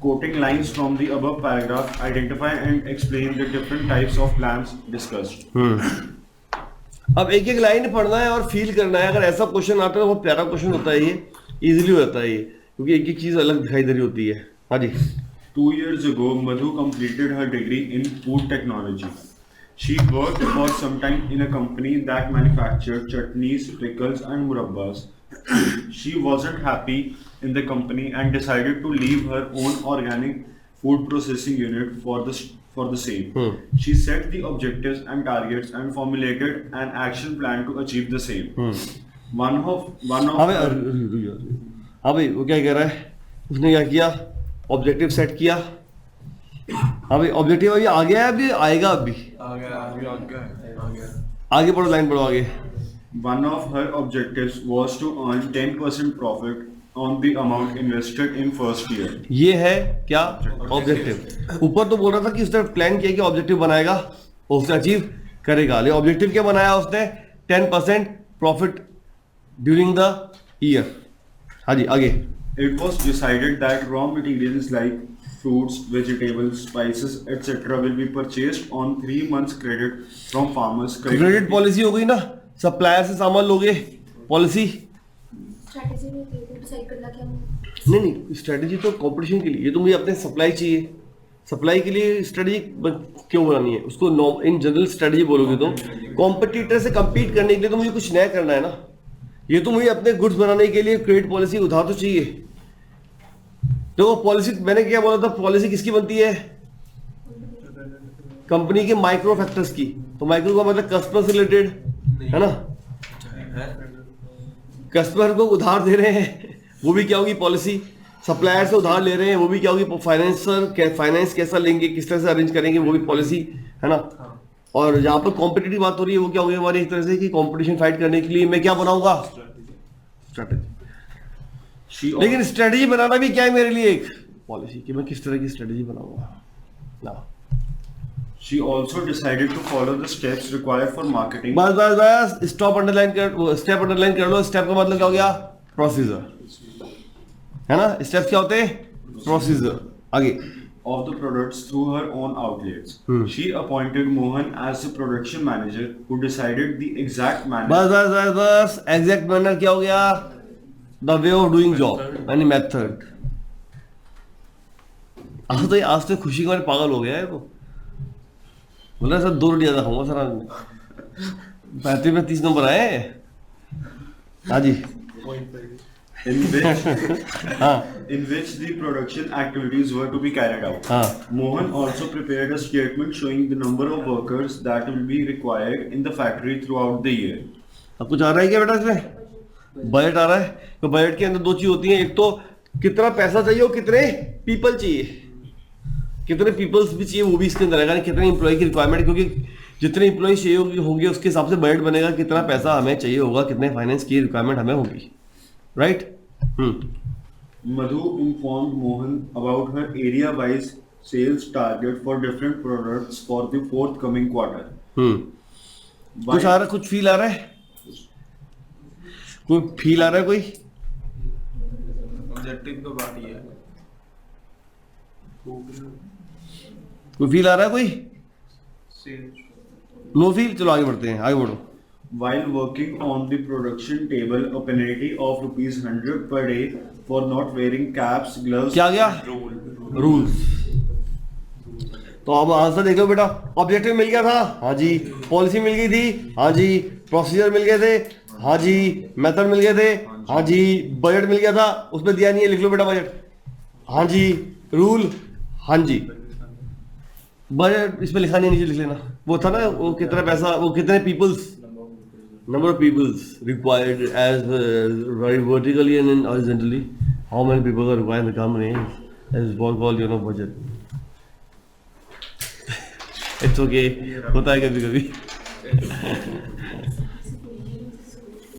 Quoting lines from the above paragraph, identify and explain the different types of plans discussed. अब एक एक line पढ़ना है और फील करना है. अगर ऐसा क्वेश्चन आता है तो वो प्यारा क्वेश्चन होता है, ये इजीली हो जाता है ये, क्योंकि एक एक चीज अलग दिखाई दे रही होती है. हाँ जी. 2 years ago, Madhu completed her degree in food technology. She worked for some time in a company that manufactured chutneys, pickles, and murabbas. She wasn't happy in the company and decided to leave her own organic food processing unit for the same. She set the objectives and targets and formulated an action plan to achieve the same. One of हाँ भाई, वो क्या कह रहा है, उसने क्या किया, ऑब्जेक्टिव सेट किया. हाँ भाई, ऑब्जेक्टिव अभी आ गया है, अभी आएगा, अभी आगे पढ़ो, लाइन पढ़ो आगे. One of her objectives was to earn 10% profit on the amount invested in first year. ये है क्या ऑब्जेक्टिव. ऊपर तो बोल रहा था कि उसने प्लान किया कि ऑब्जेक्टिव बनाएगा और उसे अचीव करेगा, लेकिन ऑब्जेक्टिव क्या बनाया उसने, 10% प्रॉफिट ड्यूरिंग द ईयर. हाँ जी, आगे. It was decided that raw materials like fruits, vegetables, spices, etc. will be purchased on 3 months credit from farmers. Credit policy हो गई ना, सप्लायर से सामान लोगे, पॉलिसी. स्ट्रैटेजी नहीं थी तो डिसाइड करना क्या. नहीं, स्ट्रेटेजी तो कंपटीशन के लिए. ये तो मुझे अपने सप्लाई चाहिए, सप्लाई के लिए स्ट्रेटेजी क्यों बनानी है, उसको इन जनरल स्ट्रेटेजी बोलोगे तो कॉम्पिटिटर से compete करने के लिए तो मुझे कुछ नया करना है ना. ये तो मुझे अपने गुड्स बनाने के लिए क्रेडिट पॉलिसी उधार तो चाहिए. तो पॉलिसी मैंने क्या बोला था, पॉलिसी किसकी बनती है, कंपनी के माइक्रो फैक्टर्स की. तो माइक्रो का मतलब कस्टमर से रिलेटेड है ना. कस्टमर को उधार दे रहे हैं, वो भी क्या होगी पॉलिसी. सप्लायर से उधार ले रहे हैं, वो भी क्या होगी, फाइनेंस कैसा लेंगे, किस तरह से अरेंज करेंगे, वो भी पॉलिसी है ना. और जहाँ पर कॉम्पिटिटिव बात हो रही है, वो क्या होगी हमारी एक तरह से कि कंपटीशन फाइट करने के लिए मैं क्या बनाऊंगा, स्ट्रेटेजी. लेकिन स्ट्रेटेजी बनाना भी क्या है मेरे लिए, एक पॉलिसी कि मैं किस तरह की स्ट्रेटेजी बनाऊंगा ना. She also decided to follow the steps required for marketing. Bus stop underline कर, स्टेप अंडरलाइन कर लो. स्टेप का मतलब क्या हो गया, प्रोसीजर है ना. स्टेप्स क्या होते हैं, प्रोसीजर. आगे. Of the products through her own outlets. She appointed Mohan as the production manager who decided the exact manner. बस एग्जैक्ट मैनर क्या हो गया, the way of doing job यानी मेथड. आज तो खुशी के मारे पागल हो गया है वो. बोला सर 2 रोटी ज्यादा खाऊंगा सर, 35 में 30 नंबर आए. हाँ जी. In which the production activities were to be carried out. Mohan also prepared a statement showing the number of workers that will be required in the factory throughout the year. अब कुछ आ रहा है क्या बेटा इसमें, budget आ रहा है. तो बजट के अंदर 2 चीज होती हैं, एक तो कितना पैसा चाहिए और कितने पीपल चाहिए, कितने पीपल्स भी चाहिए वो भी इसके अंदर आएगा. कितने एम्प्लॉय की रिक्वायरमेंट, क्योंकि जितने एम्प्लॉय चाहिए होंगे उसके हिसाब से बजट बनेगा, कितना पैसा हमें चाहिए होगा, कितने फाइनेंस की रिक्वायरमेंट हमें होगी. Right. Madhu informed Mohan about her area-wise sales target for different products for the forthcoming quarter. कुछ आ रहा, कुछ फील आ रहा है, कोई फील आ रहा है, कोई ऑब्जेक्टिव तो बात ही है, कोई फील आ रहा है, कोई नो फील. चलो आगे बढ़ते हैं, आगे बढ़ो. While working on the production table, a penalty of ₹100 per day for not wearing caps, gloves. क्या गया, रूल्स. तो अब आंसर देख लो बेटा. ऑब्जेक्टिव मिल गया था, हाँ जी. पॉलिसी मिल गई थी, हाँ जी. प्रोसीजर मिल गए थे, हाँ जी. मेथड मिल गए थे, हाँ जी. बजट मिल गया था, उसमें दिया नहीं है, लिख लो बेटा बजट. हाँ जी. रूल, हाँ जी. बजट इसमें लिखा नहीं, नीचे लिख लेना. वो था ना, वो कितना पैसा, वो कितने peoples, number of peoples required as vertically and horizontally. How many people are required in the company is what called budget. It's okay, होता है कभी कभी.